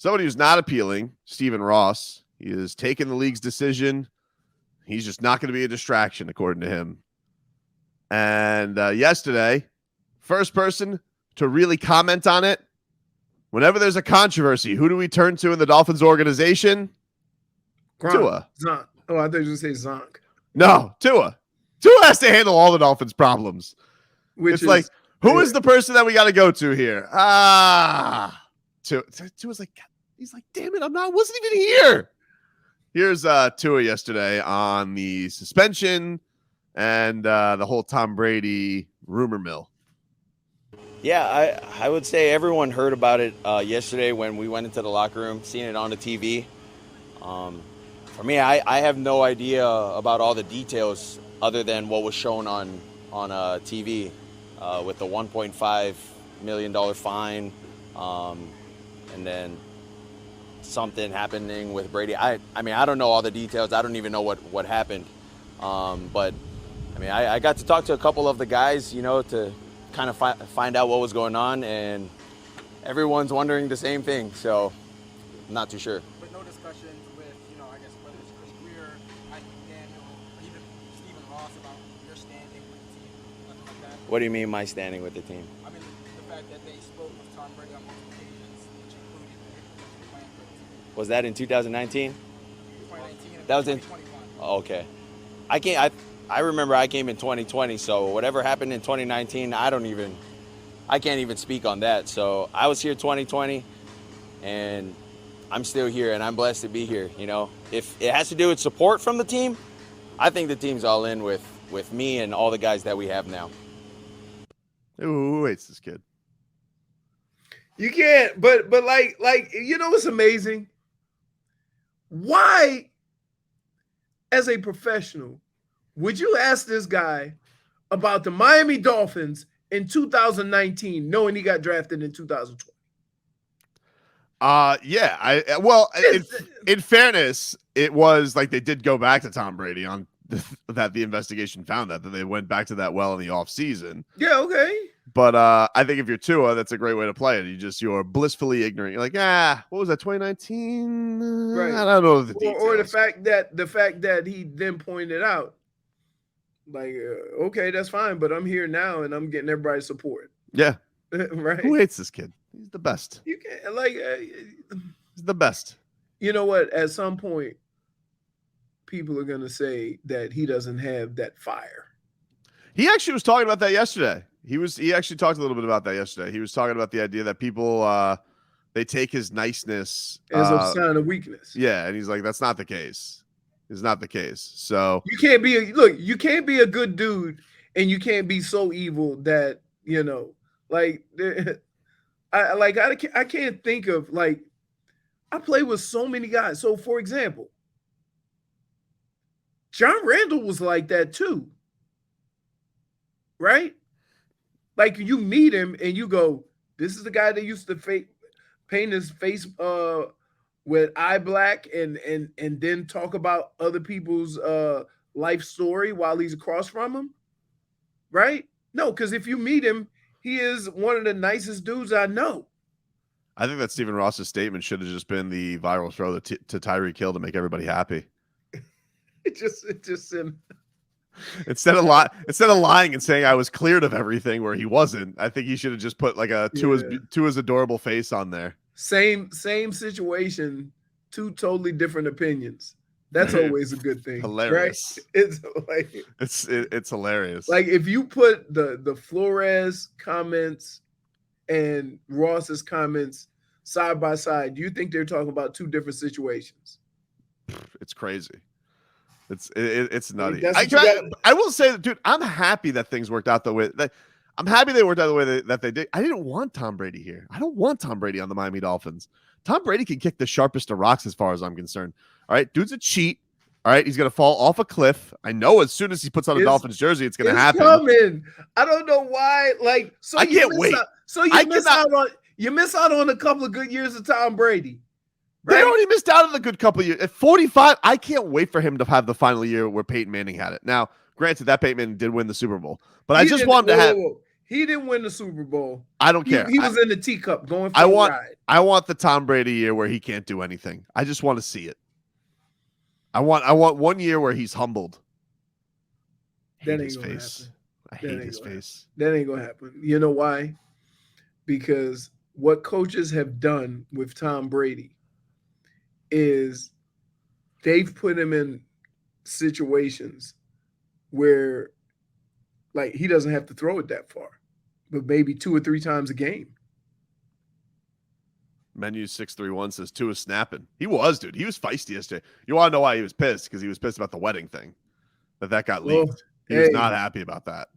Somebody who's not appealing, Stephen Ross. He has taken the league's decision. He's just not going to be a distraction, according to him. And yesterday, first person to really comment on it. Whenever there's a controversy, who do we turn to in the Dolphins organization? Tua. Zonk. Oh, I thought you were going to say Zonk. No, Tua. Tua has to handle all the Dolphins' problems. It's like, who is the person that we got to go to here? Tua's like, he's like, damn it, wasn't even here. Here's Tua yesterday on the suspension and the whole Tom Brady rumor mill. Yeah, I would say everyone heard about it yesterday when we went into the locker room, seeing it on the TV. For me, I have no idea about all the details other than what was shown on TV with the $1.5 million fine and then something happening with Brady. I mean, I don't know all the details. I don't even know what happened. But, I mean, I got to talk to a couple of the guys, to kind of find out what was going on, and everyone's wondering the same thing, so I'm not too sure. But no discussion with, I guess whether it's Chris Greer, Mike McDaniel, or even Stephen Ross about your standing with the team, nothing like that? What do you mean my standing with the team? I mean, the fact that they spoke with Tom Brady on multiple occasions, which included the plan for the team. Was that in 2019? 2019 and That was in 2021. Oh, okay. I remember I came in 2020, so whatever happened in 2019, I can't even speak on that. So I was here 2020, and I'm still here, and I'm blessed to be here. If it has to do with support from the team, I think the team's all in with me and all the guys that we have now. Who hates this kid? You can't, but like what's amazing? Why, as a professional, would you ask this guy about the Miami Dolphins in 2019, knowing he got drafted in 2020? Yeah. In fairness, it was like they did go back to Tom Brady on that the investigation found that they went back to that well in the offseason. Yeah, okay. But I think if you're Tua, that's a great way to play it. You're blissfully ignorant. You're like, what was that, 2019? Right. I don't know the details. Or the fact that he then pointed out, like, okay, that's fine, but I'm here now and I'm getting everybody's support. Yeah. Right. Who hates this kid? He's the best. You can't He's the best. You know what? At some point, people are gonna say that he doesn't have that fire. He actually was talking about that yesterday. He actually talked a little bit about that yesterday. He was talking about the idea that people they take his niceness as a sign of weakness. Yeah, and he's like, that's not the case. It's not the case. So you can't be you can't be a good dude and you can't be so evil that, I can't think of, like, I play with so many guys. So for example, John Randall was like that too. Right? Like, you meet him and you go, this is the guy that used to paint his face with eye black and then talk about other people's life story while he's across from him. Right? No, because if you meet him, he is one of the nicest dudes I know. I think that Stephen Ross's statement should have just been the viral throw to Tyreek Hill to make everybody happy. It just instead of lying and saying I was cleared of everything where he wasn't, I think he should have just put like Tua's adorable face on there. Same situation, two totally different opinions. That's always a good thing. Hilarious. Right? It's hilarious. Like, if you put the Flores comments and Ross's comments side by side, do you think they're talking about two different situations? It's crazy. It's nutty. I will say that, dude, I'm happy that things worked out the way that I'm happy they worked out the way that they did. I didn't want Tom Brady here. I don't want Tom Brady on the Miami Dolphins. Tom Brady can kick the sharpest of rocks as far as I'm concerned. All right, dude's a cheat. All right, he's going to fall off a cliff. I know as soon as he puts on a Dolphins jersey, it's going to happen. Coming. I don't know why. Like, so I can't wait. You miss out on a couple of good years of Tom Brady. Right? They already missed out on a good couple of years. At 45, I can't wait for him to have the final year where Peyton Manning had it. Now, granted, that Peyton Manning did win the Super Bowl, but I just want him to have. He didn't win the Super Bowl. I don't care. He was in the teacup going for I a want ride. I want the Tom Brady year where he can't do anything. I just want to see it. I want 1 year where he's humbled. I hate his face. I hate his face. That ain't gonna happen. You know why? Because what coaches have done with Tom Brady is they've put him in situations where, like, he doesn't have to throw it that far, but maybe 2 or 3 times a game. Menu 631 says Tua snapping. He was, dude. He was feisty yesterday. You want to know why he was pissed? Because he was pissed about the wedding thing that got leaked. He was not happy about that.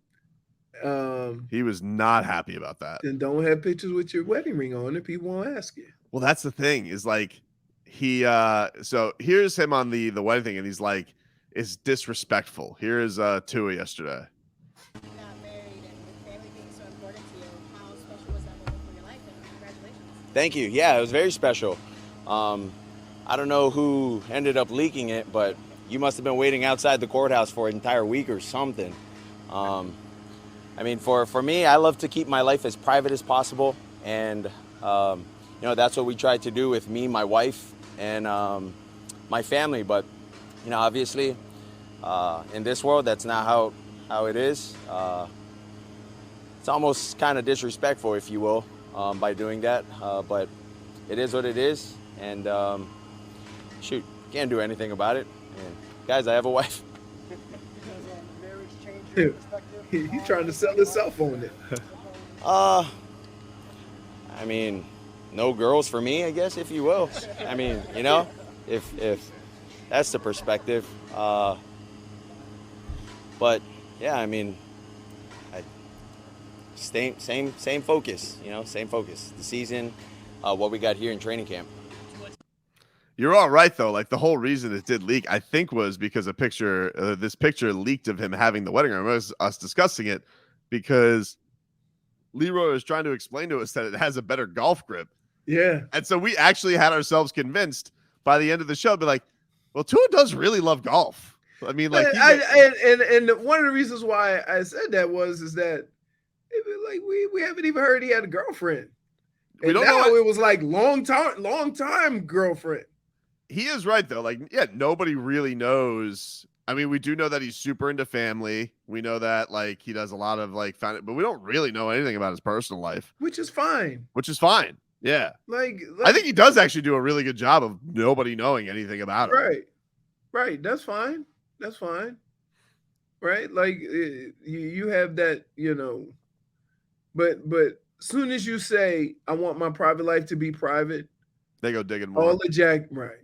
He was not happy about that. Then don't have pictures with your wedding ring on it. People won't ask you. Well, that's the thing. Is like he. So here's him on the wedding thing, and he's like, "It's disrespectful." Here's Tua yesterday. Got married and with family being so important to you, how special was that moment for your life? And congratulations. Thank you. Yeah, it was very special. I don't know who ended up leaking it, but you must have been waiting outside the courthouse for an entire week or something. I mean, for me, I love to keep my life as private as possible, and that's what we tried to do with me, my wife, and my family. But obviously, in this world, that's not how it is. It's almost kind of disrespectful, if you will, by doing that. But it is what it is, and shoot, can't do anything about it. And guys, I have a wife. Marriage changed your perspective? He's trying to sell himself on it. I mean, no girls for me, I guess, if you will. I mean, if that's the perspective. But yeah, I mean, same focus. Same focus. The season, what we got here in training camp. You're all right, though. Like, the whole reason it did leak, I think, was because this picture leaked of him having the wedding. I remember us discussing it because Leroy was trying to explain to us that it has a better golf grip. Yeah. And so we actually had ourselves convinced by the end of the show, be like, well, Tua does really love golf. I mean, like, and one of the reasons why I said that is that like we haven't even heard he had a girlfriend. And we don't now know it was like long time girlfriend. He is right, though. Like, yeah, nobody really knows. I mean, we do know that he's super into family. We know that, like, he does a lot of, like, but we don't really know anything about his personal life. Which is fine. Yeah. Like I think he does actually do a really good job of nobody knowing anything about him. Right. That's fine. Right? Like, you have that, but as soon as you say, I want my private life to be private, they go digging more. All the right.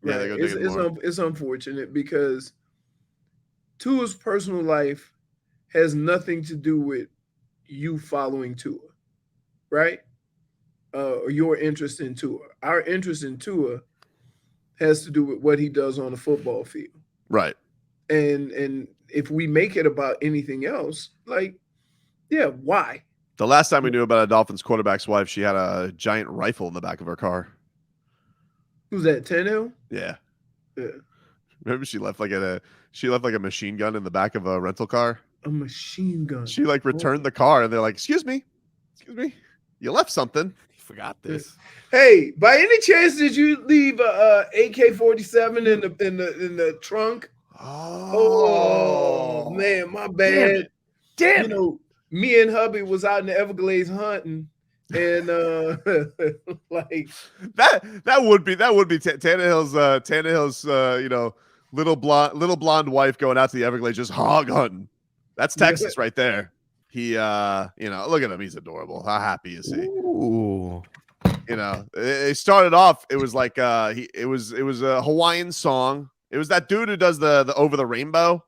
Yeah, they go digging more. It's unfortunate because Tua's personal life has nothing to do with you following Tua, right? Or your interest in Tua. Our interest in Tua has to do with what he does on the football field. Right. And if we make it about anything else, like, yeah, why? The last time we knew about a Dolphins quarterback's wife, she had a giant rifle in the back of her car. Who's that, Tannehill? Yeah. Remember she left like a machine gun in the back of a rental car? A machine gun. She like returned the car and they're like, excuse me, you left something. You forgot this. Hey, by any chance did you leave a AK-47 in the trunk? Oh man, my bad. Damn. Me and hubby was out in the Everglades hunting. And like that would be Tannehill's little blonde wife going out to the Everglades just hog hunting. That's Texas right there. He look at him, he's adorable. How happy is he? Ooh. It started off, it was like it was a Hawaiian song. It was that dude who does the Over the Rainbow,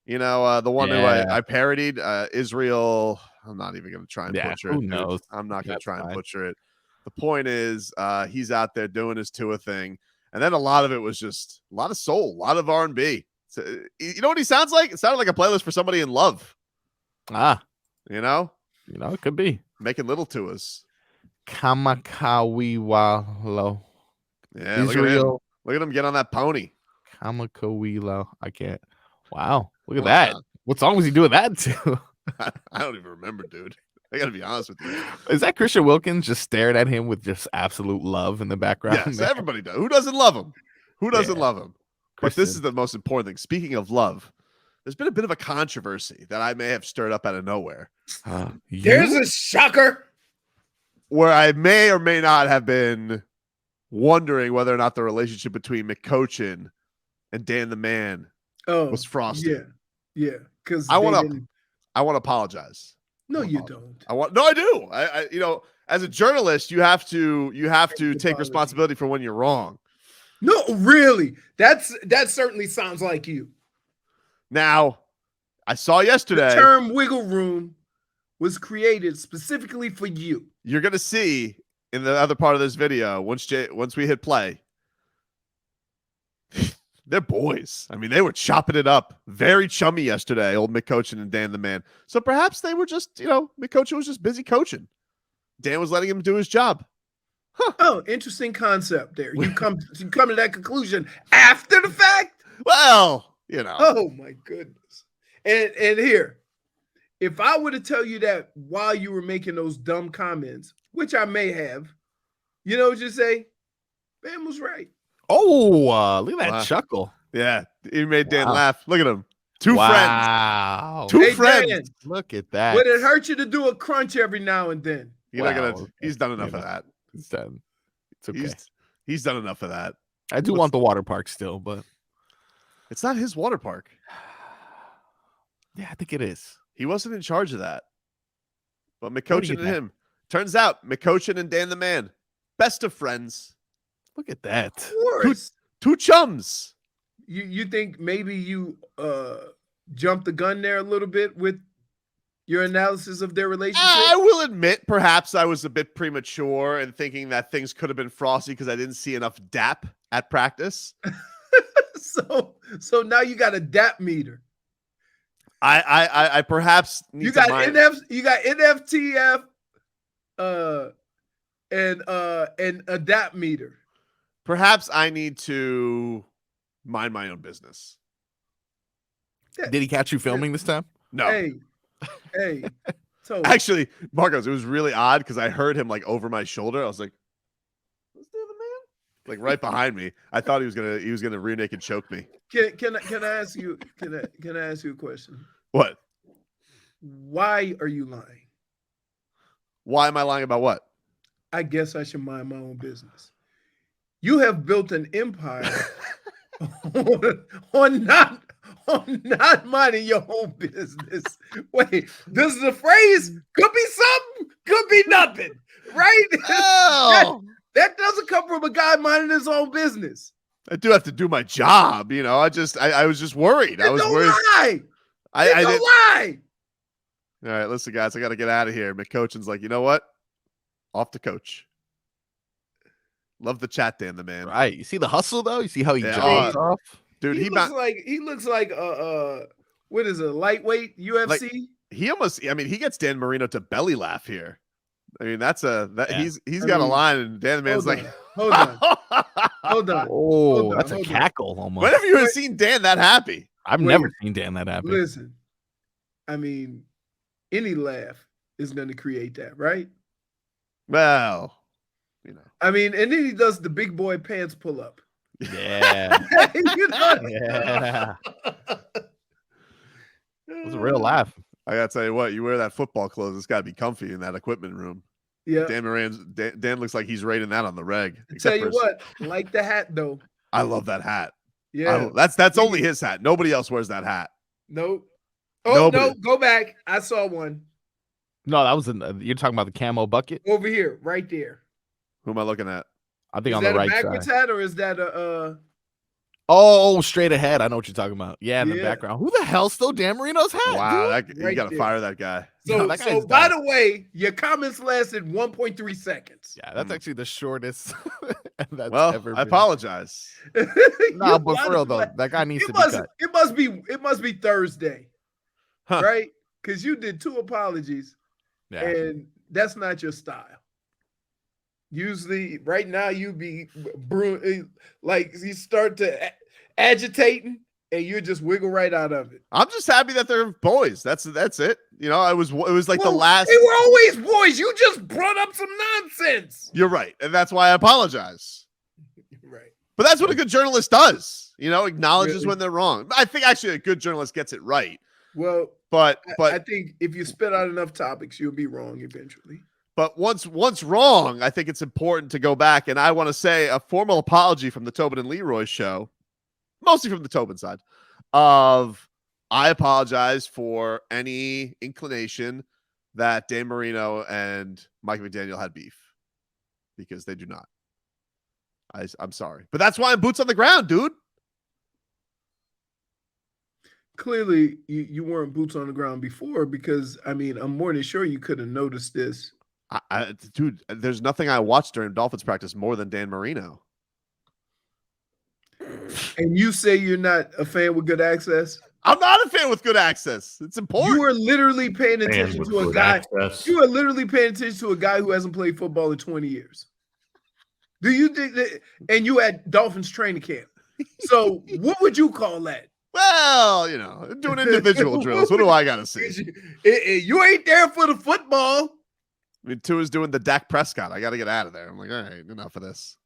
the one who I parodied, Israel. I'm not even going to try and butcher it. Who knows? I'm not going to try and butcher it. The point is, he's out there doing his Tua thing, and then a lot of it was just a lot of soul, a lot of R&B. So, you know what he sounds like? It sounded like a playlist for somebody in love. It could be making little Tuas. Kamakawiwalo. Yeah, Israel. Look at him get on that pony. Kamakawilo. I can't. Wow, look at that. What song was he doing that to? I don't even remember, dude. I got to be honest with you. Is that Christian Wilkins just stared at him with just absolute love in the background? Yes, there? everybody does. Who doesn't love him? Who doesn't Yeah. love him? But this Christian. is the most important thing. Speaking of love, there's been a bit of a controversy that I may have stirred up out of nowhere, There's a shocker. where I may or may not have been wondering whether or not the relationship between McCochin and Dan the Man was frosty. Yeah. Because I want to apologize. No, you don't. I do. I you know, as a journalist, you have to take responsibility for when you're wrong. No, really. That certainly sounds like you. Now, I saw yesterday. The term wiggle room was created specifically for you. You're gonna see in the other part of this video once we hit play. They're boys. I mean, they were chopping it up. Very chummy yesterday, old McCochin and Dan the Man. So perhaps they were just, McCochin was just busy coaching. Dan was letting him do his job. Huh. Oh, interesting concept there. You come to that conclusion after the fact? Well, Oh my goodness. And here, if I were to tell you that while you were making those dumb comments, which I may have, you know what you say? Ben was right. Oh, look at that chuckle. Yeah, he made Dan laugh. Look at him. Two friends. Wow. Two Hey, friends. Dan, Look at that. would it hurt you to do a crunch every now and then? He's done enough of that. It's done. It's okay. He's done enough of that. I do want the water park still, but it's not his water park. Yeah, I think it is. He wasn't in charge of that. But McCochin and him. Turns out McCochin and Dan the Man, best of friends. Look at that. Of course. Two chums. You think maybe you jumped the gun there a little bit with your analysis of their relationship? I will admit, perhaps I was a bit premature in thinking that things could have been frosty because I didn't see enough DAP at practice. So now you got a DAP meter. I perhaps need you got NFTF and a DAP meter. Perhaps I need to mind my own business. Did he catch you filming this time? No. Hey. So actually, Marcos, it was really odd because I heard him like over my shoulder. I was like, "Let's do the man!" Like right behind me. I thought he was gonna rear naked choke me. Can I ask you? Can I ask you a question? What? Why are you lying? Why am I lying about what? I guess I should mind my own business. You have built an empire on not minding your own business. Wait, this is a phrase? Could be something, could be nothing, right? Oh. that doesn't come from a guy minding his own business. I do have to do my job, I was just worried. I was worried. Lie. I didn't lie. All right, listen, guys, I got to get out of here. McCochin's like, you know what? Off to coach. Love the chat, Dan the Man. Right. You see the hustle though? You see how he jogs off? Dude, he looks like what is it, lightweight UFC? Like, he gets Dan Marino to belly laugh here. I mean, he's got a line, and Dan the Man's like, hold on. Oh, that's a cackle almost. When have you ever seen Dan that happy? I've never seen Dan that happy. Listen, I mean, any laugh is going to create that, right? Well, I mean, and then he does the big boy pants pull up. Yeah. Yeah. It was a real laugh. I gotta tell you what, you wear that football clothes, it's gotta be comfy in that equipment room. Yeah. Dan looks like he's rating that on the reg. Tell you what, like the hat though. I love that hat. Yeah. That's only his hat. Nobody else wears that hat. Nope. Oh, no, go back. I saw one. No, that was you're talking about the camo bucket? Over here, right there. Who am I looking at? I think on the right side. Is that a backwards hat or is that a Oh, straight ahead. I know what you're talking about. Yeah, in the background. Who the hell stole Dan Marino's hat? Wow, dude? you got to fire that guy. So by the way, your comments lasted 1.3 seconds. Yeah, that's actually the shortest that's ever been. I apologize. No, but for real though, that guy needs to be cut. It must be Thursday, right? Because you did 2 apologies, and that's not your style. Usually, right now, you be like you start to agitating, and you just wiggle right out of it. I'm just happy that they're boys. That's it. You know, it was like the last. They were always boys. You just brought up some nonsense. You're right, and that's why I apologize. Right. But that's what a good journalist does. You know, acknowledges Really? when they're wrong. I think actually a good journalist gets it right. Well, But I think if you spit out enough topics, you'll be wrong eventually. But once wrong, I think it's important to go back. And I want to say a formal apology from the Tobin and Leroy show, mostly from the Tobin side, of I apologize for any inclination that Dan Marino and Mike McDaniel had beef, because they do not. I'm sorry. But that's why I'm boots on the ground, dude. Clearly, you weren't boots on the ground before, because, I mean, I'm more than sure you could have noticed this. Dude, there's nothing I watched during Dolphins practice more than Dan Marino. And you say you're not a fan with good access? I'm not a fan with good access. It's important. You are literally paying attention to a guy. You are literally paying attention to a guy who hasn't played football in 20 years. Do you think that? And you at Dolphins training camp. So what would you call that? Well, you know, doing individual drills. What do I got to say? You ain't there for the football. I mean, Tua's doing the Dak Prescott. I got to get out of there. I'm like, all right, enough of this.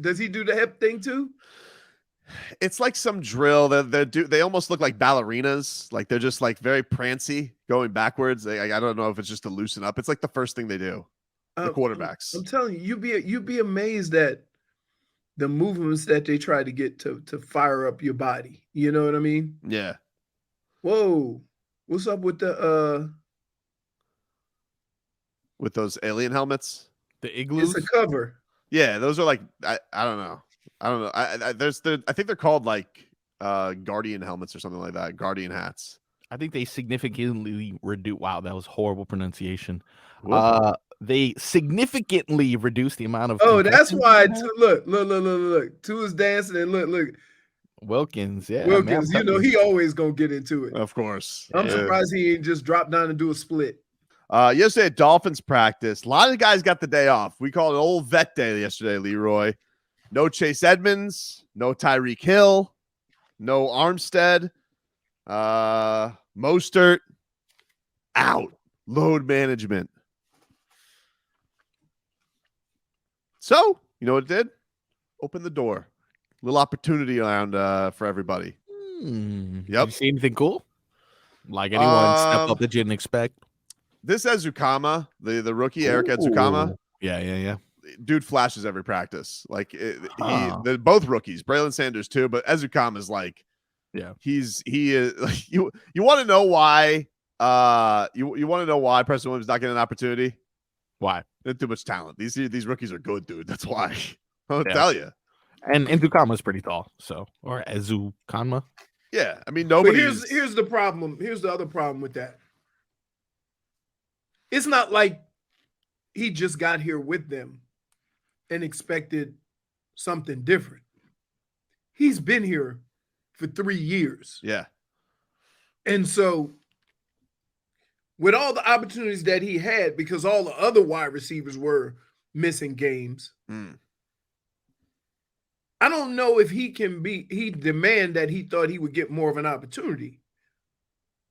Does he do the hip thing too? It's like some drill. They almost look like ballerinas. Like they're just like very prancy, going backwards. I don't know if it's just to loosen up. It's like the first thing they do. The quarterbacks. I'm telling you, you'd be amazed at the movements that they try to get to fire up your body. You know what I mean? Yeah. Whoa, what's up with the with those alien helmets? The igloos? It's a cover. Yeah, those are like I don't know. I think they're called like Guardian helmets or something like that. Guardian hats. I think they significantly reduce. Wow, that was horrible pronunciation. Whoop. They significantly reduce the amount of. Oh, that's why. Look. Tua's dancing and look. Wilkins, yeah. Wilkins, man, you know he always gonna get into it. Of course. I'm surprised he ain't just drop down and do a split. Yesterday at Dolphins practice, a lot of guys got the day off. We called it old vet day yesterday, Leroy. No Chase Edmonds, no Tyreek Hill, no Armstead, Mostert, out. Load management. So, you know what it did? Open the door. Little opportunity around for everybody. Yep. Yep. You see anything cool? Like anyone step up that you didn't expect? This Ezukama, the rookie, Eric Ezukama. Yeah. Dude flashes every practice. Like they're both rookies. Braylon Sanders too, but Ezukama is like, yeah, he is. Like, you want to know why? You want to know why Preston Williams not getting an opportunity? Why? There's too much talent. These rookies are good, dude. That's why. I'll tell you. And Ezukama's pretty tall, so or Ezukama. Yeah, I mean nobody. Here's the problem. Here's the other problem with that. It's not like he just got here with them and expected something different. He's been here for 3 years. Yeah. And so with all the opportunities that he had, because all the other wide receivers were missing games, I don't know if he demand that he thought he would get more of an opportunity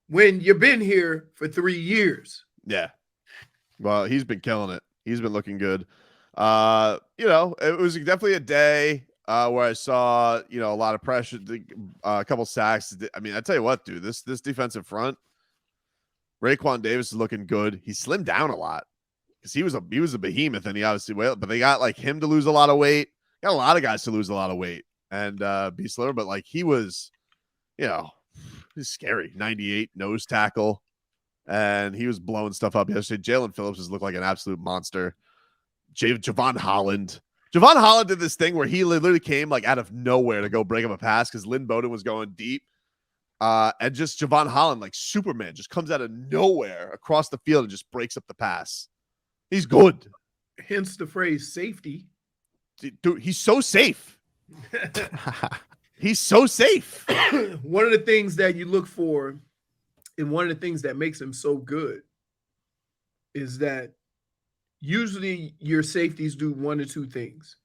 when you've been here for 3 years. Yeah. Well, he's been killing it. He's been looking good. It was definitely a day where I saw, a lot of pressure, a couple sacks. I mean, I tell you what, dude, this defensive front, Raekwon Davis is looking good. He slimmed down a lot because he was a behemoth, and he obviously but they got like him to lose a lot of weight. Got a lot of guys to lose a lot of weight and be slower, but like he was, he's scary. 98 nose tackle. And he was blowing stuff up yesterday. Jalen Phillips has looked like an absolute monster. Javon Holland. Javon Holland did this thing where he literally came like out of nowhere to go break up a pass because Lynn Bowden was going deep. And just Javon Holland, like Superman, just comes out of nowhere across the field and just breaks up the pass. He's good. Hence the phrase safety. Dude, he's so safe. He's so safe. One of the things that you look for, and one of the things that makes him so good, is that usually your safeties do one or two things.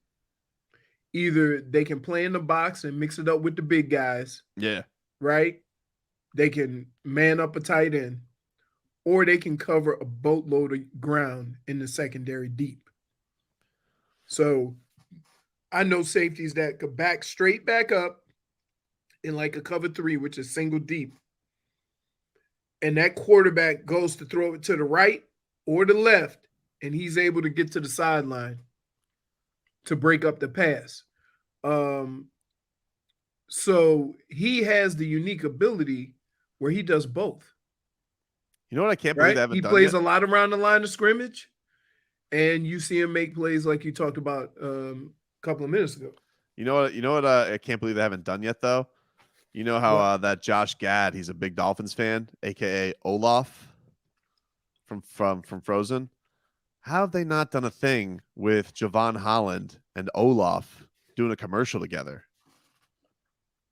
either they can play in the box and mix it up with the big guys, Yeah. right? They can man up a tight end, or they can cover a boatload of ground in the secondary deep. So I know safeties that could back straight back up in like a cover 3, which is single deep. And that quarterback goes to throw it to the right or the left, and he's able to get to the sideline to break up the pass. So he has the unique ability where he does both. You know what I can't believe they Right? haven't He done plays yet? a lot around the line of scrimmage, and you see him make plays like you talked about a couple of minutes ago. You know what? I can't believe they haven't done yet, though. You know how that Josh Gad, he's a big Dolphins fan, aka Olaf from Frozen. How have they not done a thing with Javon Holland and Olaf doing a commercial together?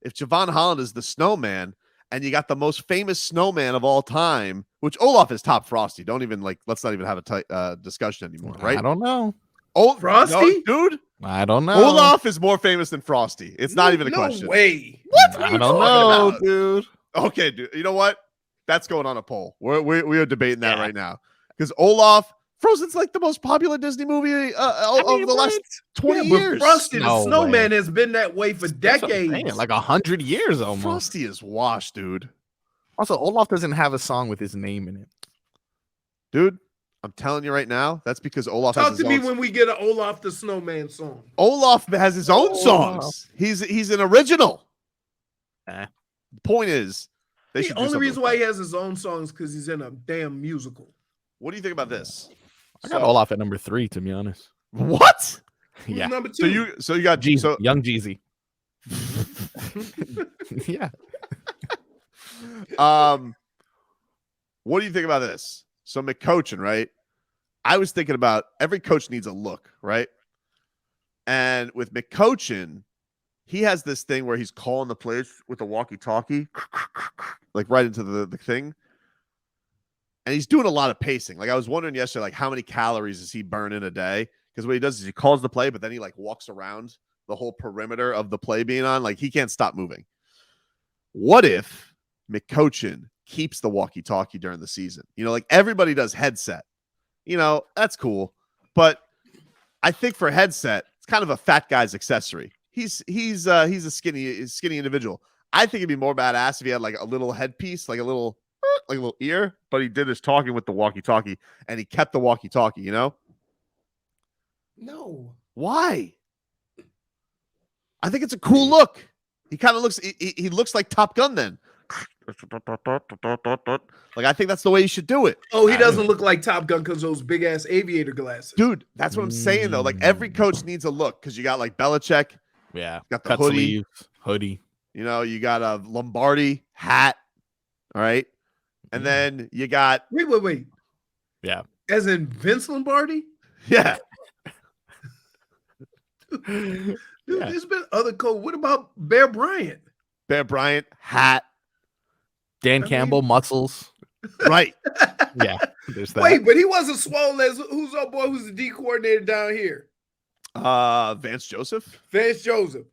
If Javon Holland is the snowman, and you got the most famous snowman of all time, which Olaf is top Frosty. Don't even let's not even have a discussion anymore, right? I don't know. Oh, Frosty? no, dude. I don't know. Olaf is more famous than Frosty. It's not even a question. No way. What? I are you don't talking know, about? dude. Okay, dude. You know what? That's going on a poll. We are debating that right now because Olaf, Frozen's like the most popular Disney movie of the last 20 years. Frosty the No Snowman way. has been that way for That's what I'm saying, decades. like 100 years almost. Frosty is washed, dude. Also, Olaf doesn't have a song with his name in it. Dude, I'm telling you right now, that's because Olaf has Talk his to me own. when we get an Olaf the Snowman song. Olaf has his own songs. He's an original. Eh. The point is, they The should do only something reason with why that. he has his own songs because he's in a damn musical. What do you think about this? I got Olaf at number 3, to be honest. What? Who's Yeah. number 2? So you got Jeezy, young Jeezy. Yeah. What do you think about this? So McCoachin, right? I was thinking about every coach needs a look, right? And with McCoachin, he has this thing where he's calling the plays with a walkie-talkie, like right into the thing. And he's doing a lot of pacing. Like I was wondering yesterday, like how many calories does he burn in a day? Because what he does is he calls the play, but then he like walks around the whole perimeter of the play being on. Like he can't stop moving. What if McCoachin keeps the walkie-talkie during the season? You know, like everybody does headset. You know, that's cool. But I think for headset, it's kind of a fat guy's accessory. He's a skinny individual. I think it'd be more badass if he had like a little headpiece, like a little ear, but he did his talking with the walkie-talkie and he kept the walkie-talkie, you know? No. Why? I think it's a cool look. He kind of looks he looks like Top Gun then. Like I think that's the way you should do it. Oh, he doesn't look like Top Gun because those big ass aviator glasses. Dude, that's what I'm saying though. Like every coach needs a look because you got like Belichick, Yeah. got the Cut hoodie, sleeves, hoodie. you know, you got a Lombardi hat, all right? And then you got Wait. Yeah. As in Vince Lombardi? yeah. Dude, Yeah. there's been other coach. What about Bear Bryant? Bear Bryant hat, Dan I Campbell, muscles. right? Yeah. There's that. Wait, but he wasn't swole as who's our boy who's the D coordinator down here? Vance Joseph. Vance Joseph.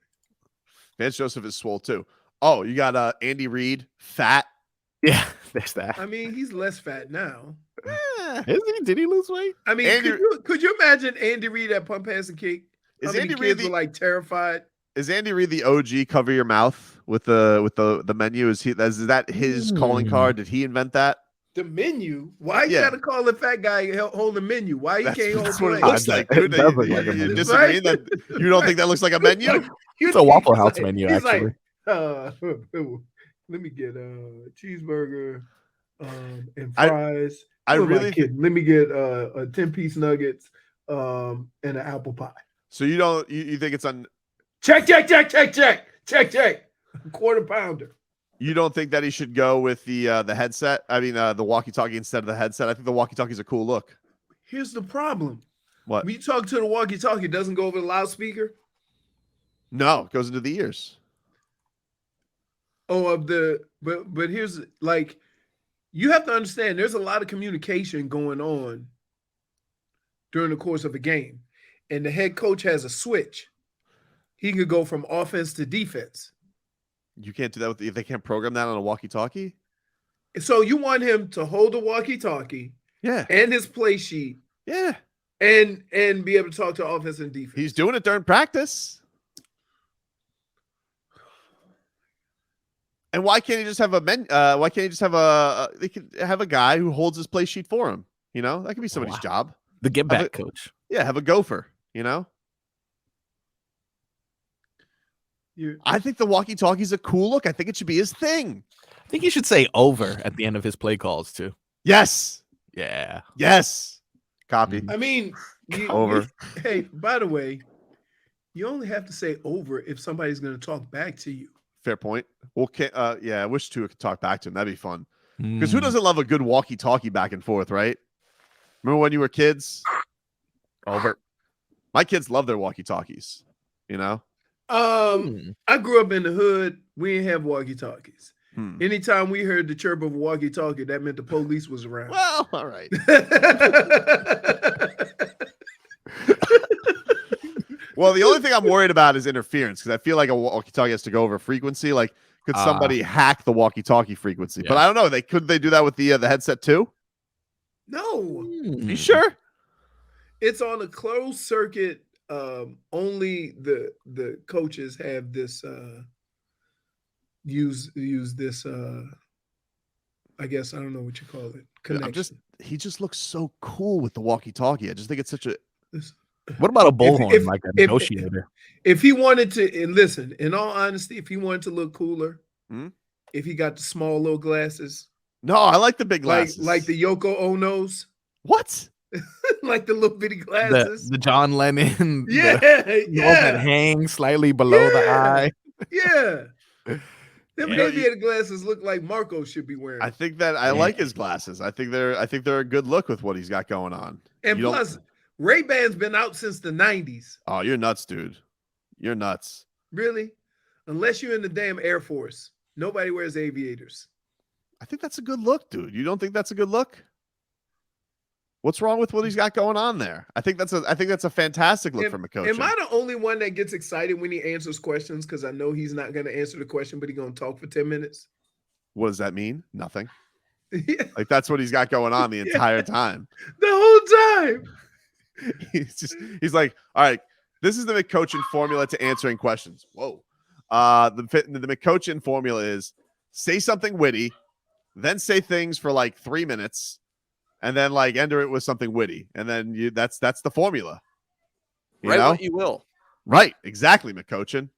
Vance Joseph is swole too. Oh, you got Andy Reid, fat. Yeah. There's that. I mean, he's less fat now. Is he? Did he lose weight? I mean, Andy- could you imagine Andy Reid at Pump Pass and Kick? Is How many Andy Reid kids were like terrified? Is Andy Reid the OG cover your mouth with the menu? Is that his calling card? Did he invent that? The menu? Why you Yeah. gotta call the fat guy hold the menu? Why you can't hold That's what it play? looks like. It Dude. does look like a You menu. disagree Right? that you don't think that looks like a menu? It's a Waffle House He's menu, he's actually. Let me get a cheeseburger and I- fries. I Who am really kidding? Let me get a 10-piece nuggets and an apple pie. So you don't you think it's on? Check. Quarter pounder. You don't think that he should go with the headset? I mean, the walkie-talkie instead of the headset. I think the walkie-talkie is a cool look. Here's the problem. What? When you talk to the walkie-talkie, it doesn't go over the loudspeaker. No, it goes into the ears. Oh, but here's like you have to understand there's a lot of communication going on during the course of a game. And the head coach has a switch. he could go from offense to defense. You can't do that if they can't program that on a walkie-talkie. So you want him to hold a walkie-talkie Yeah, and his play sheet yeah. and be able to talk to offense and defense. He's doing it during practice. And why can't he just have why can't he just have they could have a guy who holds his play sheet for him? You know, that could be somebody's job. The get back coach. Yeah, have a gopher, you know? I think the walkie-talkie is a cool look. I think it should be his thing. I think he should say over at the end of his play calls too. Yes. Yeah. Yes. Copy. I mean, Over. Hey, by the way, you only have to say over if somebody's going to talk back to you. Fair point. Well, yeah, I wish Tua could talk back to him. That'd be fun. Because who doesn't love a good walkie-talkie back and forth, right? Remember when you were kids? Over. My kids love their walkie-talkies, you know? I grew up in the hood. We didn't have walkie-talkies. Hmm. Anytime we heard the chirp of a walkie-talkie, that meant the police was around. Well, all right. Well, the only thing I'm worried about is interference because I feel like a walkie-talkie has to go over frequency. Like, could somebody hack the walkie-talkie frequency? Yeah. But I don't know. Could they do that with the headset too? No. You sure? It's on a closed circuit. Only the coaches have this use this I guess I don't know what you call it. Connection. He just looks so cool with the walkie-talkie. I just think it's such a What about a bullhorn like a negotiator? If he wanted to, and listen, in all honesty, if he wanted to look cooler, if he got the small little glasses. No, I like the big glasses. Like the Yoko Onos. What? Like the little bitty glasses. The John Lennon. Yeah. That hang slightly below the eye. Yeah. Them aviator glasses look like Marco should be wearing. I think that I like his glasses. I think they're a good look with what he's got going on. And plus, Ray-Ban's been out since the 90s. Oh, you're nuts, dude. You're nuts. Really? Unless you're in the damn Air Force. Nobody wears aviators. I think that's a good look, dude. You don't think that's a good look? What's wrong with what he's got going on there? I think that's a fantastic look from a coach. Am I the only one that gets excited when he answers questions? Because I know he's not going to answer the question, but he's going to talk for 10 minutes. What does that mean? Nothing. Yeah. Like that's what he's got going on the entire time. The whole time. He's like, all right, this is the McCoachin formula to answering questions. Whoa. The McCoachin formula is say something witty, then say things for like 3 minutes, and then like enter it with something witty. And then that's the formula. Write what you will. Right. Exactly, McCoachin.